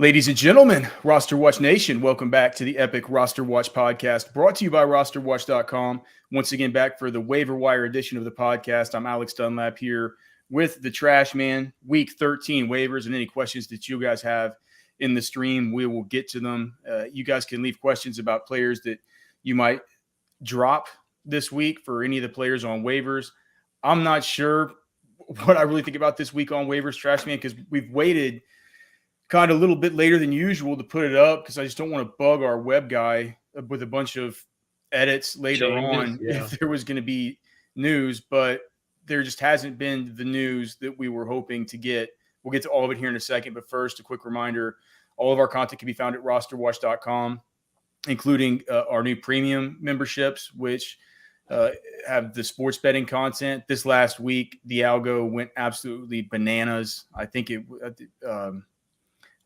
Ladies and gentlemen, RosterWatch Nation, welcome back to the epic RosterWatch Podcast, brought to you by RosterWatch.com. Once again, back for the waiver wire edition of the podcast. I'm Alex Dunlap here with the Trashman. Week 13 waivers, and any questions that you guys have in the stream, we will get to them. You guys can leave questions about players that you might drop this week for any of the players on waivers. I'm not sure what I really think about this week on waivers, Trashman, because we've waited kind of a little bit later than usual to put it up because I just don't want to bug our web guy with a bunch of edits later on if there was going to be news, but there just hasn't been the news that we were hoping to get. We'll get to all of it here in a second, but first, a quick reminder, all of our content can be found at rosterwatch.com, including our new premium memberships, which have the sports betting content. This last week, the algo went absolutely bananas. I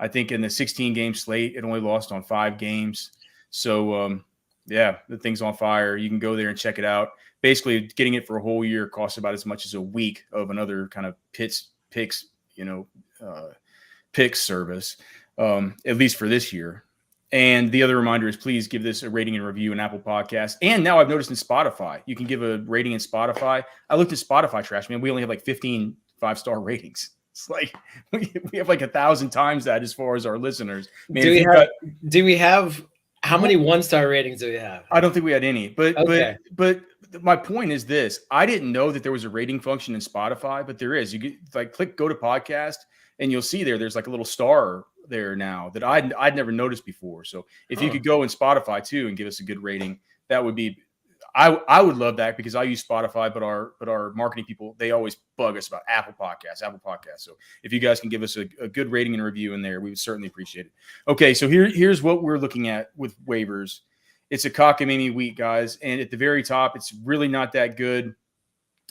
think in the 16-game slate, it only lost on 5 games. So, the thing's on fire. You can go there and check it out. Basically, getting it for a whole year costs about as much as a week of another kind of picks service, at least for this year. And the other reminder is please give this a rating and review in Apple Podcasts. And now I've noticed in Spotify, you can give a rating in Spotify. I looked at Spotify, Trash Man. We only have like 15 5-star ratings. It's like we have like 1,000 times that as far as our listeners. Man, do we have how many 1-star ratings do we have? I don't think we had any, but my point is this: I didn't know that there was a rating function in Spotify, but there is. You get click go to podcast, and you'll see there's like a little star there now that I'd never noticed before. So if you could go in Spotify too and give us a good rating, that would be. I would love that because I use Spotify, but our marketing people, they always bug us about Apple Podcasts. So if you guys can give us a good rating and review in there, we would certainly appreciate it. Okay, so here's what we're looking at with waivers. It's a cockamamie week, guys, and at the very top, it's really not that good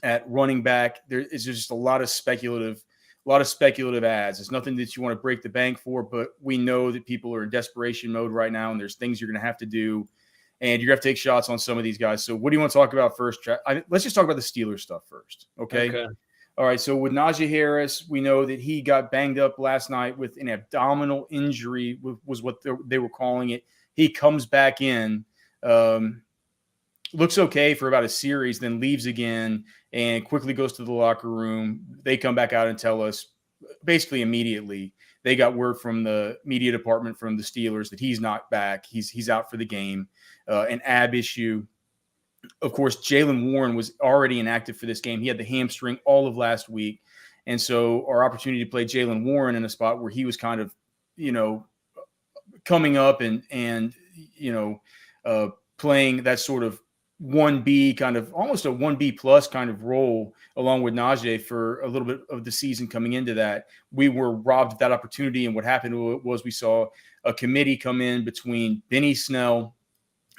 at running back. There's just a lot of speculative ads. It's nothing that you want to break the bank for, but we know that people are in desperation mode right now, and there's things you're going to have to do. And you're going to have to take shots on some of these guys. So what do you want to talk about first? Let's just talk about the Steelers stuff first. Okay. All right. So with Najee Harris, we know that he got banged up last night with an abdominal injury, was what they were calling it. He comes back in, looks okay for about a series, then leaves again and quickly goes to the locker room. They come back out and tell us basically immediately they got word from the media department from the Steelers that he's not back. He's out for the game. An ab issue. Of course, Jaylen Warren was already inactive for this game. He had the hamstring all of last week. And so our opportunity to play Jaylen Warren in a spot where he was kind of, coming up and playing that sort of 1B kind of almost a 1B plus kind of role along with Najee for a little bit of the season coming into that. We were robbed of that opportunity. And what happened was we saw a committee come in between Benny Snell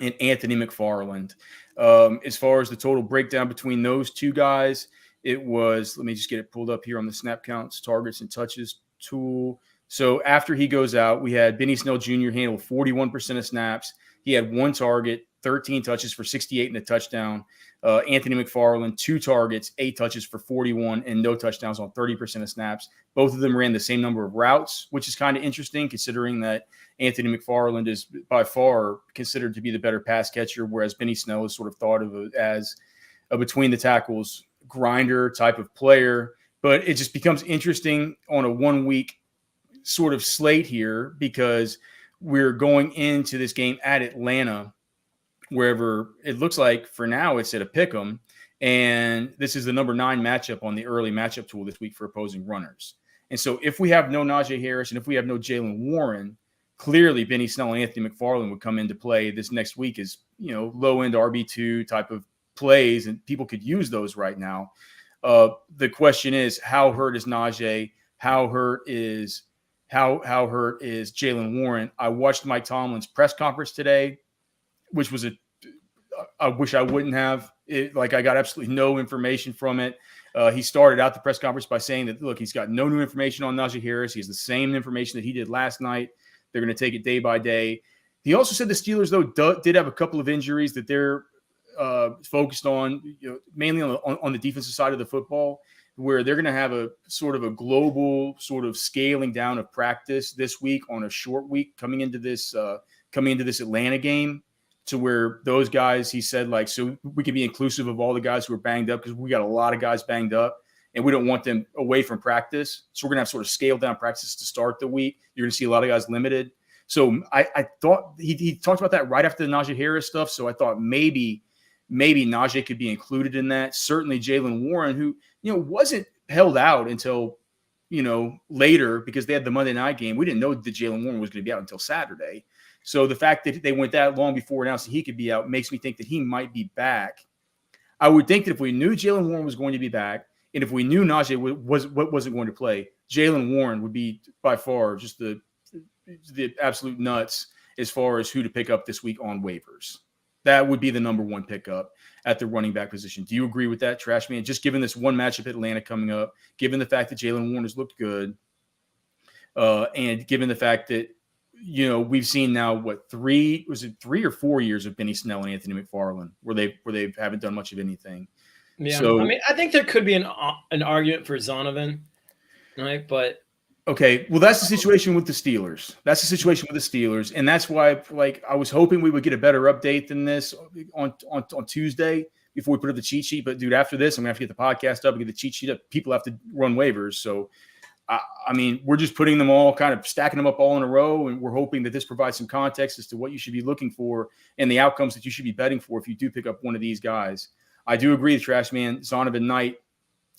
and Anthony McFarland. As far as the total breakdown between those two guys, it was, let me just get it pulled up here on the snap counts, targets, and touches tool. So after he goes out, we had Benny Snell Jr. handled 41% of snaps. He had 1 target, 13 touches for 68 and a touchdown. Anthony McFarland, 2 targets, 8 touches for 41 and no touchdowns on 30% of snaps. Both of them ran the same number of routes, which is kind of interesting considering that Anthony McFarland is by far considered to be the better pass catcher, whereas Benny Snell is sort of thought of as a between the tackles grinder type of player. But it just becomes interesting on a 1-week sort of slate here because we're going into this game at Atlanta, wherever it looks like for now it's at a pick'em. And this is the number 9 matchup on the early matchup tool this week for opposing runners. And so if we have no Najee Harris and if we have no Jaylen Warren, clearly Benny Snell and Anthony McFarland would come into play this next week as, low end RB2 type of plays, and people could use those right now. The question is, how hurt is Najee? How hurt is Jaylen Warren? I watched Mike Tomlin's press conference today, which was I wish I wouldn't have. I got absolutely no information from it. He started out the press conference by saying that, look, he's got no new information on Najee Harris. He has the same information that he did last night. They're going to take it day by day. He also said the Steelers, though, did have a couple of injuries that they're focused on, mainly on the defensive side of the football. where they're going to have a sort of a global sort of scaling down of practice this week on a short week coming into this Atlanta game, to where those guys, he said, like, so we can be inclusive of all the guys who are banged up, because we got a lot of guys banged up and we don't want them away from practice. So we're going to have sort of scaled down practice to start the week. You're going to see a lot of guys limited. So I thought he talked about that right after the Najee Harris stuff. So I thought maybe Najee could be included in that. Certainly Jaylen Warren, who, wasn't held out until, later, because they had the Monday night game. We didn't know that Jaylen Warren was going to be out until Saturday. So the fact that they went that long before announcing he could be out makes me think that he might be back. I would think that if we knew Jaylen Warren was going to be back, and if we knew Najee wasn't going to play, Jaylen Warren would be by far just the absolute nuts as far as who to pick up this week on waivers. That would be the number one pickup at the running back position. Do you agree with that, Trashman? Just given this one matchup at Atlanta coming up, given the fact that Jaylen Warren has looked good, and given the fact that, we've seen now three or 4 years of Benny Snell and Anthony McFarland where they haven't done much of anything. Yeah, so, I mean, I think there could be an argument for Zonovan, right? But okay, well, that's the situation with the Steelers. And that's why, I was hoping we would get a better update than this on Tuesday before we put up the cheat sheet. But dude, after this, I'm gonna have to get the podcast up and get the cheat sheet up. People have to run waivers, so. I mean, we're just putting them all, kind of stacking them up all in a row, and we're hoping that this provides some context as to what you should be looking for and the outcomes that you should be betting for if you do pick up one of these guys. I do agree, Trashman, Zonovan Knight,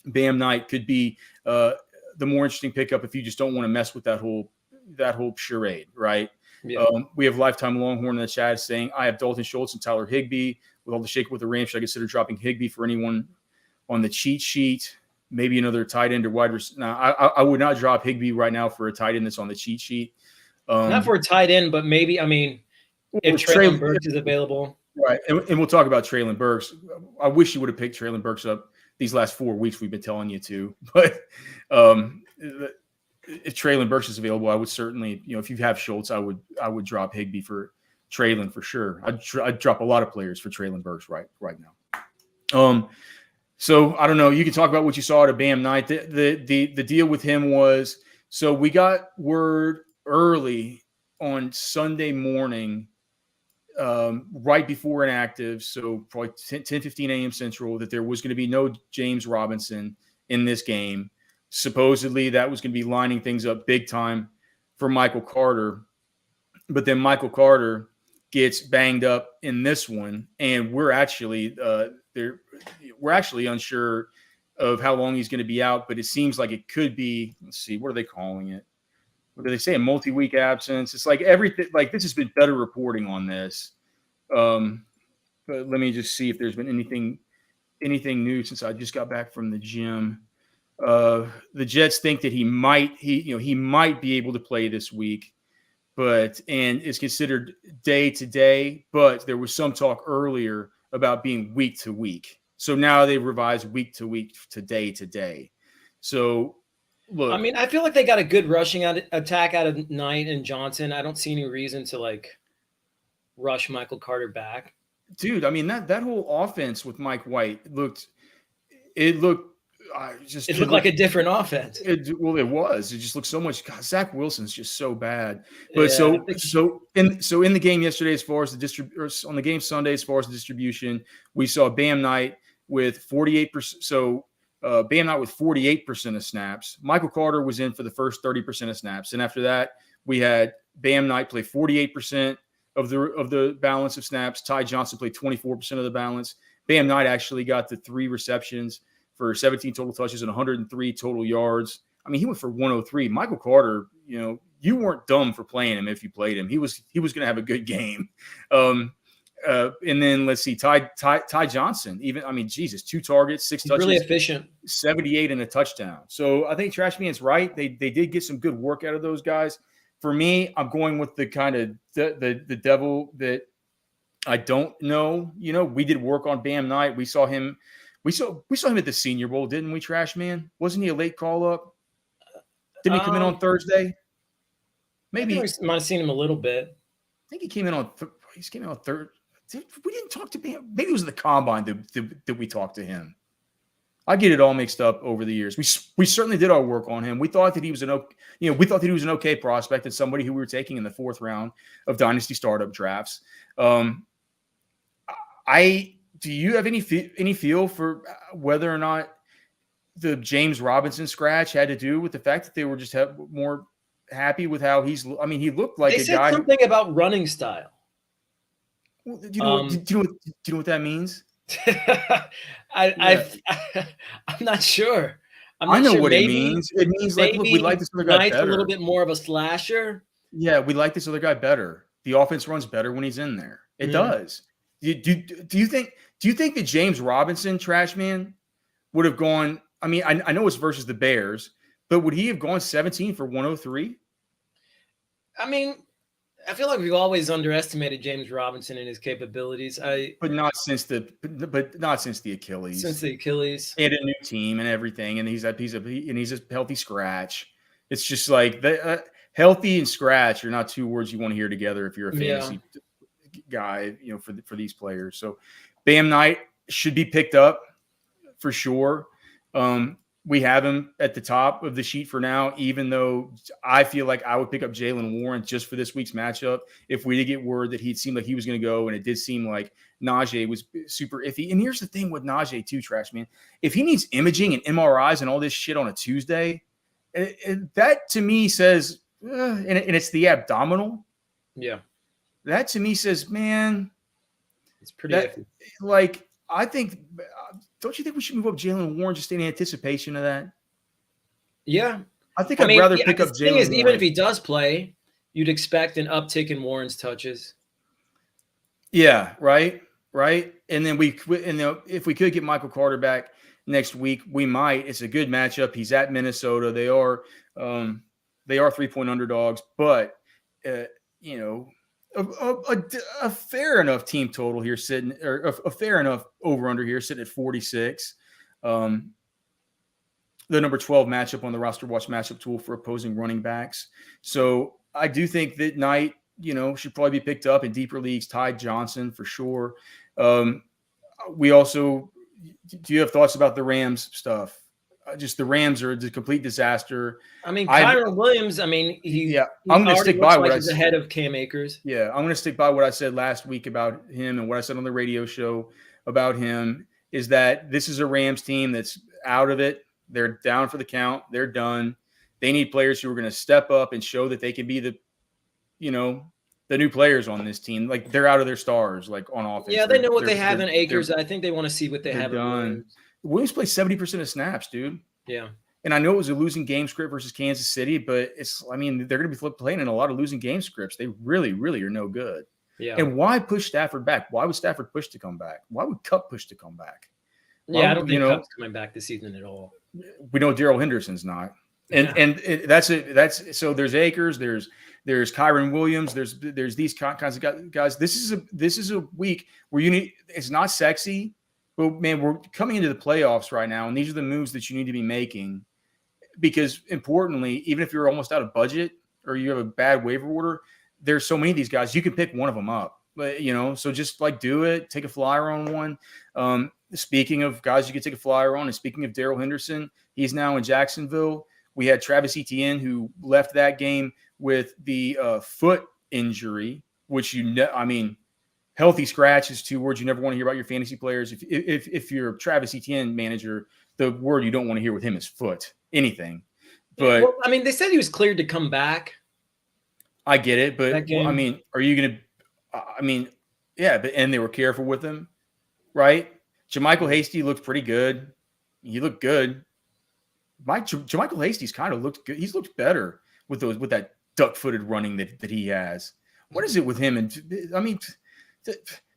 Bam Knight could be the more interesting pickup if you just don't want to mess with that whole charade, right? Yeah. We have Lifetime Longhorn in the chat saying, I have Dalton Schultz and Tyler Higbee. With all the shake with the Rams, should I consider dropping Higbee for anyone on the cheat sheet? Maybe another tight end or wide receiver. Now, I would not drop Higbee right now for a tight end that's on the cheat sheet. Not for a tight end, but maybe, if Treylon Burks is available. Right, and we'll talk about Treylon Burks. I wish you would have picked Treylon Burks up these last 4 weeks we've been telling you to. But if Treylon Burks is available, I would certainly, if you have Schultz, I would drop Higbee for Treylon for sure. I'd drop a lot of players for Treylon Burks right now. So I don't know. You can talk about what you saw at a Bam Knight. The deal with him was, so we got word early on Sunday morning, right before inactive, so probably 10:15 a.m. Central, that there was going to be no James Robinson in this game. Supposedly that was going to be lining things up big time for Michael Carter. But then Michael Carter gets banged up in this one, and we're actually unsure of how long he's going to be out, but it seems like it could be, let's see, what are they calling it? What do they say? A multi-week absence. It's like everything, like this has been better reporting on this. But let me just see if there's been anything new since I just got back from the gym. The Jets think that he might be able to play this week, and it's considered day to day, but there was some talk earlier about being week to week. So now they've revised week to week to day. So look, I feel like they got a good rushing attack out of Knight and Johnson. I don't see any reason to rush Michael Carter back. Dude, that whole offense with Mike White looked like a different offense. It was. It just looked so much. God, Zach Wilson's just so bad. But in the game yesterday, as far as on the game Sunday, as far as the distribution, we saw Bam Knight with 48%. So Bam Knight with 48% of snaps. Michael Carter was in for the first 30% of snaps, and after that, we had Bam Knight play 48% of the balance of snaps. Ty Johnson played 24% of the balance. Bam Knight actually got the 3 receptions for 17 total touches and 103 total yards. He went for 103. Michael Carter, you weren't dumb for playing him if you played him. He was going to have a good game. And then let's see, Ty Johnson, 2 targets, 6 touches, really efficient, 78 and a touchdown. So I think Trashman's right. They did get some good work out of those guys. For me, I'm going with the kind of the devil that I don't know. We did work on Bam Knight. We saw him. We saw him at the Senior Bowl, didn't we, Trashman? Wasn't he a late call-up? Didn't he come in on Thursday? Maybe. I might have seen him a little bit. I think he came in on third. We didn't talk to Bam. Maybe it was the Combine that we talked to him. I get it all mixed up over the years. We certainly did our work on him. We thought that he was an okay prospect and somebody who we were taking in the 4th round of dynasty startup drafts. Do you have any feel for whether or not the James Robinson scratch had to do with the fact that they were just more happy with how he looked like they a said guy. Something about running style. Well, do you know what that means? I'm not sure. I know what it means. It means like, look, we like this other guy better. A little bit more of a slasher. Yeah, we like this other guy better. The offense runs better when he's in there. It does. Do you think that James Robinson, Trashman, would have gone? I mean, I know it's versus the Bears, but would he have gone 17 for 103? I mean, I feel like we've always underestimated James Robinson and his capabilities. But not since the Achilles. Since the Achilles, and a new team and everything, and he's a healthy scratch. It's just like healthy and scratch are not two words you want to hear together if you're a fantasy guy, for these players. So, Bam Knight should be picked up for sure. We have him at the top of the sheet for now, even though I feel like I would pick up Jaylen Warren just for this week's matchup. If we did get word that he seemed like he was going to go, and it did seem like Najee was super iffy. And here's the thing with Najee too, Trashman. If he needs imaging and MRIs and all this shit on a Tuesday, that to me says, and it's the abdominal. Yeah. That to me says, man, it's pretty iffy. Like, I think, don't you think we should move up Jaylen Warren just in anticipation of that? Yeah. I'd rather pick up Jaylen Warren. Even if he does play, you'd expect an uptick in Warren's touches. Yeah, right. And then if we could get Michael Carter back next week, we might. It's a good matchup. He's at Minnesota. They are 3-point underdogs, but a fair enough team total here sitting, or a fair enough over under here sitting at 46. The number 12 matchup on the RosterWatch matchup tool for opposing running backs. So I do think that Knight, should probably be picked up in deeper leagues. Ty Johnson for sure. We also, do you have thoughts about the Rams stuff? Just the Rams are a complete disaster. I mean, Kyron Williams, I'm going to stick by what I said. Ahead of Cam Akers. Yeah, I'm going to stick by what I said last week about him, and what I said on the radio show about him is that this is a Rams team that's out of it. They're down for the count. They're done. They need players who are going to step up and show that they can be the new players on this team. Like, they're out of their stars, like, on offense. Yeah, they know what they have in Akers. I think they want to see what they have in Williams. Williams plays 70% of snaps, dude. Yeah. And I know it was a losing game script versus Kansas City, but they're going to be playing in a lot of losing game scripts. They really, really are no good. Yeah. And why push Stafford back? Why would Stafford push to come back? Why would Kupp push to come back? I don't think Kupp's coming back this season at all. We know Darrell Henderson's not. And that's so there's Akers, there's Kyron Williams, there's these kinds of guys. This is a week where it's not sexy. But, man, we're coming into the playoffs right now, and these are the moves that you need to be making because, importantly, even if you're almost out of budget or you have a bad waiver order, there's so many of these guys. You can pick one of them up. But, so just, do it. Take a flyer on one. Speaking of guys you can take a flyer on, and speaking of Darrell Henderson, he's now in Jacksonville. We had Travis Etienne, who left that game with the foot injury, which healthy scratch is two words you never want to hear about your fantasy players. If you're a Travis Etienne manager, the word you don't want to hear with him is foot. Anything. But they said he was cleared to come back. I get it, but are you going to? And they were careful with him, right? JaMychal Hasty looked pretty good. He looked good. JaMychal Hasty's kind of looked good. He's looked better with that duck-footed running that he has. What is it with him? And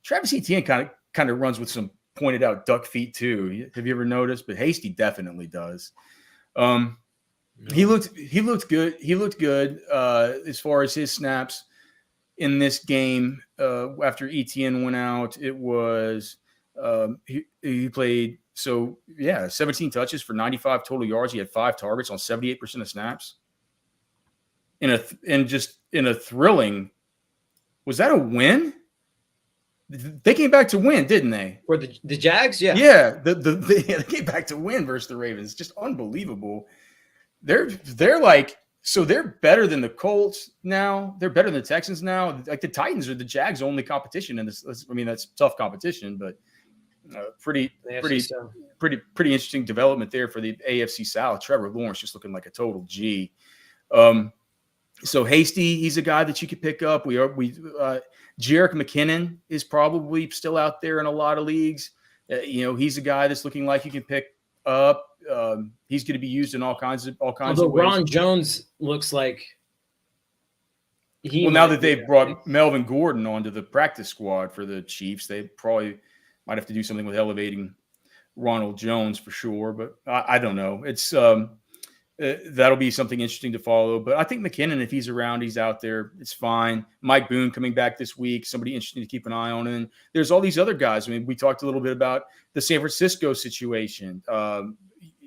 Travis Etienne kind of runs with some pointed out duck feet too. Have you ever noticed? But Hasty definitely does. He looked good. He looked good as far as his snaps in this game. After Etienne went out, it was he played 17 touches for 95 total yards. He had 5 targets on 78% of snaps. In a thrilling, was that a win? They came back to win, didn't they? For the Jags, yeah. Yeah, they came back to win versus the Ravens. Just unbelievable. They're like, so they're better than the Colts now. They're better than the Texans now. Like the Titans are the Jags' only competition in this. I mean, that's tough competition, but pretty interesting development there for the AFC South. Trevor Lawrence just looking like a total G. So Hasty, he's a guy that you could pick up. Jerick McKinnon is probably still out there in a lot of leagues. He's a guy that's looking like you can pick up. He's going to be used in all kinds of ways. Ron Jones looks like now that they've brought Melvin Gordon onto the practice squad for the Chiefs, they probably might have to do something with elevating Ronald Jones for sure. But I don't know. It's that'll be something interesting to follow. But I think McKinnon, if he's around, he's out there. It's fine. Mike Boone coming back this week, somebody interesting to keep an eye on. And there's all these other guys. I mean, we talked a little bit about the San Francisco situation.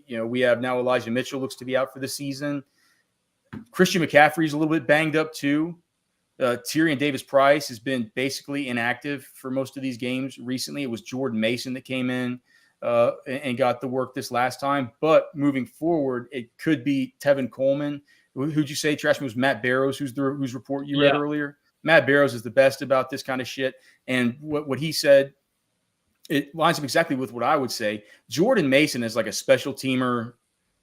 We have now Elijah Mitchell looks to be out for the season. Christian McCaffrey's a little bit banged up too. Tyrion Davis-Price has been basically inactive for most of these games recently. It was Jordan Mason that came in and got the work this last time. But moving forward, it could be Tevin Coleman. Who'd you say, Trashman, was Matt Barrows, whose report you read earlier? Matt Barrows is the best about this kind of shit. And what he said, it lines up exactly with what I would say. Jordan Mason is like a special teamer,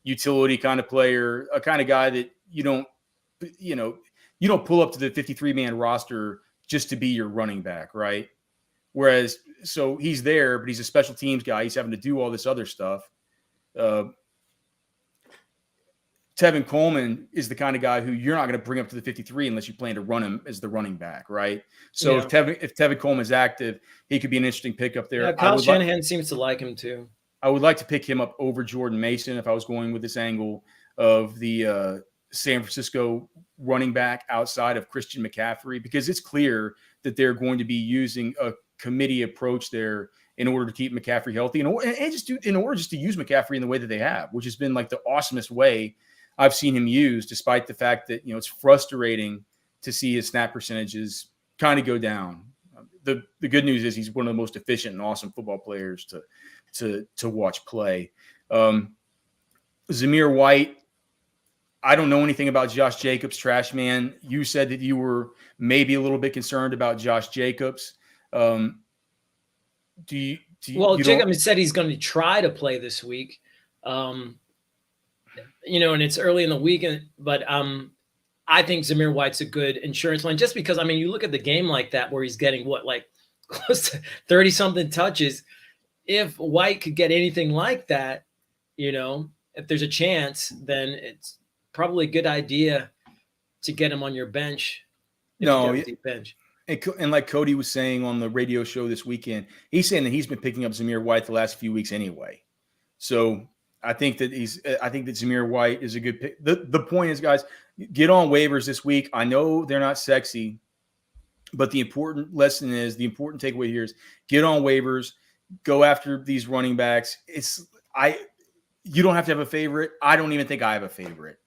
utility kind of player, a kind of guy that you don't pull up to the 53-man roster just to be your running back, right? Whereas, so he's there, but he's a special teams guy. He's having to do all this other stuff. Tevin Coleman is the kind of guy who you're not going to bring up to the 53 unless you plan to run him as the running back, right? So if Tevin Coleman's active, he could be an interesting pickup there. Yeah, Kyle Shanahan seems to like him too. I would like to pick him up over Jordan Mason if I was going with this angle of the San Francisco running back outside of Christian McCaffrey, because it's clear that they're going to be using a committee approach there in order to keep McCaffrey healthy and just in order to use McCaffrey in the way that they have, which has been like the awesomest way I've seen him used, despite the fact that, it's frustrating to see his snap percentages kind of go down. The good news is he's one of the most efficient and awesome football players to watch play. Zamir White, I don't know anything about Josh Jacobs, Trashman. You said that you were maybe a little bit concerned about Josh Jacobs. Jacobs said he's going to try to play this week. And it's early in the week, but I think Zamir White's a good insurance line just because, you look at the game like that where he's getting close to 30-something touches. If White could get anything like that, if there's a chance, then it's probably a good idea to get him on your bench. Bench. And like Cody was saying on the radio show this weekend, he's saying that he's been picking up Zamir White the last few weeks anyway. So I think that Zamir White is a good pick. The point is, guys, get on waivers this week. I know they're not sexy, but the important takeaway here is get on waivers, go after these running backs. You don't have to have a favorite. I don't even think I have a favorite.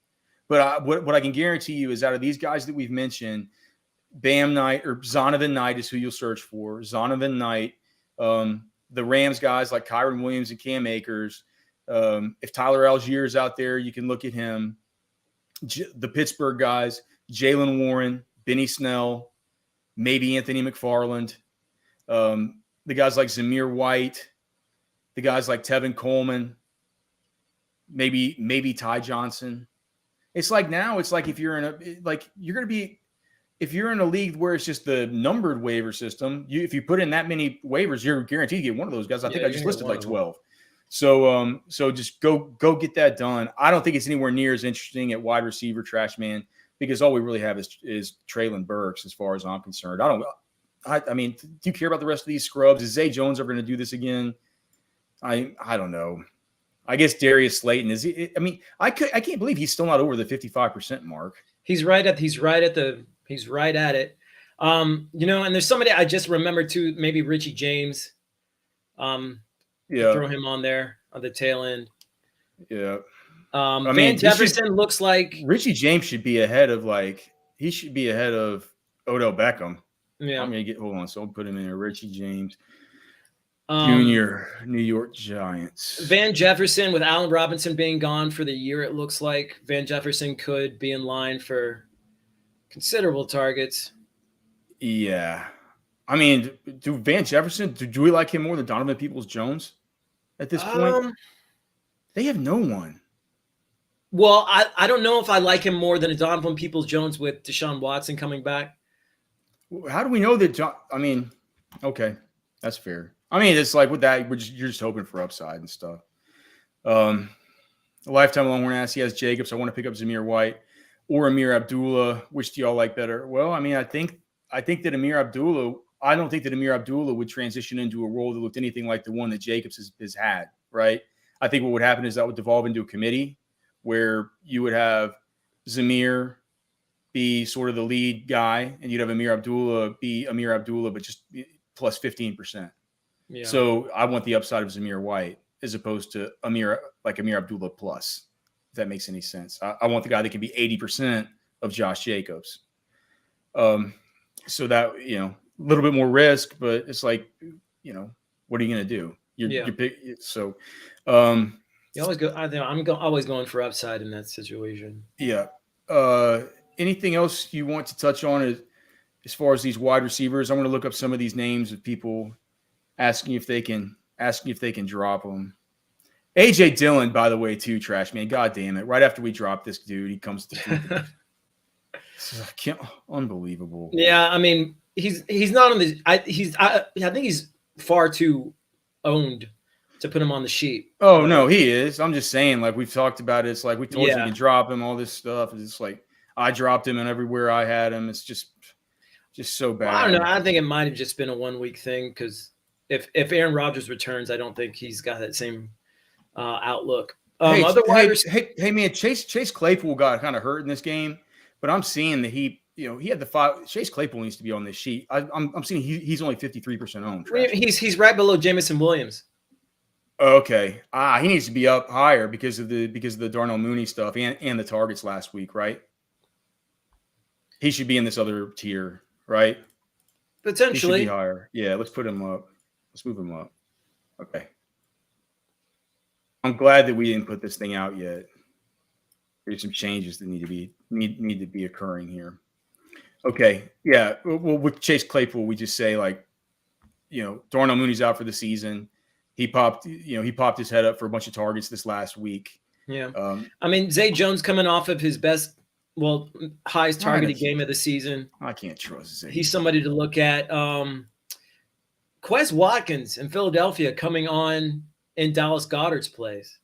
But what I can guarantee you is out of these guys that we've mentioned, Bam Knight or Zonovan Knight is who you'll search for. Zonovan Knight, the Rams guys like Kyron Williams and Cam Akers. If Tyler Algier is out there, you can look at him. The Pittsburgh guys, Jaylen Warren, Benny Snell, maybe Anthony McFarland. The guys like Zamir White, the guys like Tevin Coleman, maybe Ty Johnson. It's like if you're in a league where it's just the numbered waiver system, if you put in that many waivers, you're guaranteed to get one of those guys. I think I just listed like 12. So just go get that done. I don't think it's anywhere near as interesting at wide receiver, Trashman, because all we really have is Treylon Burks as far as I'm concerned. Do you care about the rest of these scrubs? Is Zay Jones ever going to do this again? I don't know. I guess Darius Slayton is. I can't believe he's still not over the 55% mark. He's right at it. And there's somebody I just remembered too, maybe Richie James. Throw him on there on the tail end. Yeah. Van Jefferson looks like Richie James should be ahead of Odell Beckham. Yeah. I'm going to hold on. So I'll put him in there. Richie James Jr., New York Giants. Van Jefferson, with Allen Robinson being gone for the year, it looks like Van Jefferson could be in line for considerable targets. Yeah. I mean, do Van Jefferson, do we like him more than Donovan Peoples-Jones at this point? They have no one. Well, I don't know if I like him more than Donovan Peoples-Jones with Deshaun Watson coming back. How do we know that okay, that's fair. I mean, it's like with that, you're just hoping for upside and stuff. Lifetime Longhorn asks, he has Jacobs. I want to pick up Zamir White or Amir Abdullah. Which do y'all like better? Well, I mean, I think that Amir Abdullah, I don't think that Amir Abdullah would transition into a role that looked anything like the one that Jacobs has had, right? I think what would happen is that would devolve into a committee where you would have Zamir be sort of the lead guy, and you'd have Amir Abdullah be Amir Abdullah, but just plus 15%. Yeah. So I want the upside of Zamir White as opposed to Amir Abdullah plus, if that makes any sense. I want the guy that can be 80% of Josh Jacobs. So that, a little bit more risk, but it's like, what are you going to do? You're big. So, you always go. I'm always going for upside in that situation. Yeah. Anything else you want to touch on as far as these wide receivers? I'm going to look up some of these names of people asking if they can drop them. AJ Dillon, by the way, too, Trash Man. God damn it! Right after we drop this dude, he comes to unbelievable. Yeah, I mean, he's not on the. I think he's far too owned to put him on the sheet. Oh no, he is. I'm just saying, like we've talked about it. It's like we told you we can drop him. All this stuff. It's like I dropped him, and everywhere I had him, it's just so bad. Well, I don't know. I think it might have just been a 1 week thing because if Aaron Rodgers returns, I don't think he's got that same outlook. Otherwise, hey, man, Chase Claypool got kind of hurt in this game, but I'm seeing that he had the 5. Chase Claypool needs to be on this sheet. I'm seeing he's only 53% owned. He's right below Jameson Williams. Okay, he needs to be up higher because of the Darnell Mooney stuff and the targets last week, right? He should be in this other tier, right? Potentially. He should be higher. Yeah, let's put him up. Let's move him up. Okay. I'm glad that we didn't put this thing out yet. There's some changes that need to be occurring here. Okay. Yeah. Well, with Chase Claypool, we just say Darnell Mooney's out for the season. He popped his head up for a bunch of targets this last week. Yeah. I mean, Zay Jones coming off of his highest targeted game of the season. I can't trust Zay. He's somebody to look at. Quez Watkins in Philadelphia coming on in Dallas Goedert's place.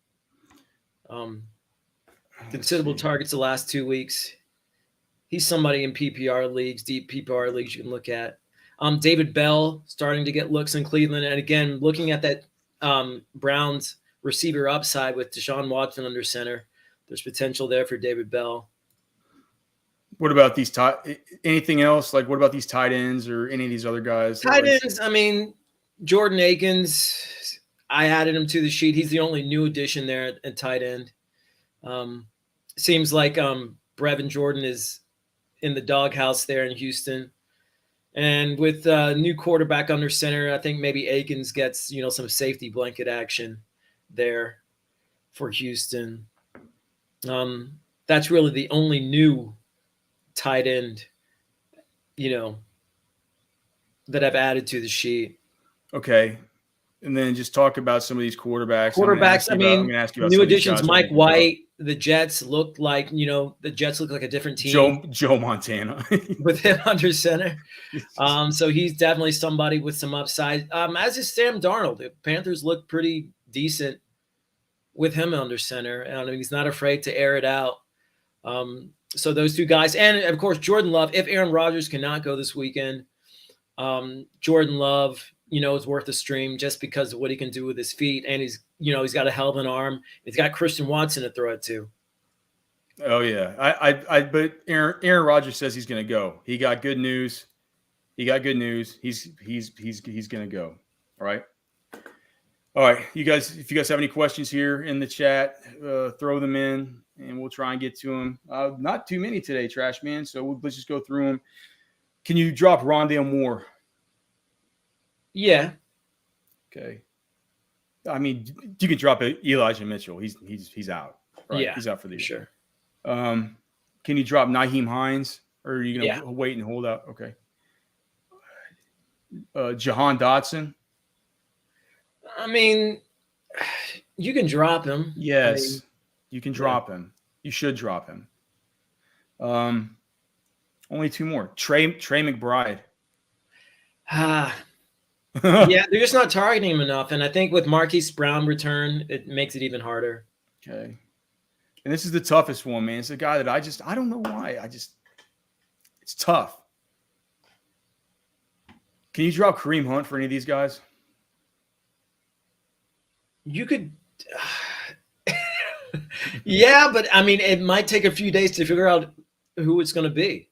Considerable targets the last 2 weeks. He's somebody in PPR leagues, deep PPR leagues you can look at. David Bell starting to get looks in Cleveland. And again, looking at that Browns receiver upside with Deshaun Watson under center, there's potential there for David Bell. What about these anything else? Like, what about these tight ends or any of these other guys? Tight ends, I mean, Jordan Akins, I added him to the sheet. He's the only new addition there at tight end. Seems like Brevin Jordan is in the doghouse there in Houston. And with new quarterback under center, I think maybe Akins gets, some safety blanket action there for Houston. That's really the only new tight end, that I've added to the sheet. Okay. And then just talk about some of these quarterbacks. New additions, Mike White. The Jets look like, the Jets look like a different team. Joe Montana. with him under center. So he's definitely somebody with some upside. As is Sam Darnold. The Panthers look pretty decent with him under center. And he's not afraid to air it out. So those two guys. And, of course, Jordan Love. If Aaron Rodgers cannot go this weekend, Jordan Love, is worth a stream just because of what he can do with his feet. And he's got a hell of an arm. He's got Christian Watson to throw it to. Oh yeah. But Aaron Rodgers says he's going to go. He got good news. He's going to go. All right. All right. You guys, if you guys have any questions here in the chat, throw them in and we'll try and get to them. Not too many today, Trash Man. So let's just go through them. Can you drop Rondale Moore? Yeah. Okay. I mean, you can drop Elijah Mitchell. He's out. Right? Yeah. He's out for the year. Sure. Can you drop Nyheim Hines? Or are you going to wait and hold out? Okay. Jahan Dotson? I mean, you can drop him. Yes. You can drop him. You should drop him. Only two more. Trey McBride. Yeah, they're just not targeting him enough. And I think with Marquise Brown return, it makes it even harder. Okay. And this is the toughest one, man. It's a guy that I don't know why. It's tough. Can you drop Kareem Hunt for any of these guys? You could. Yeah, but I mean, it might take a few days to figure out who it's going to be.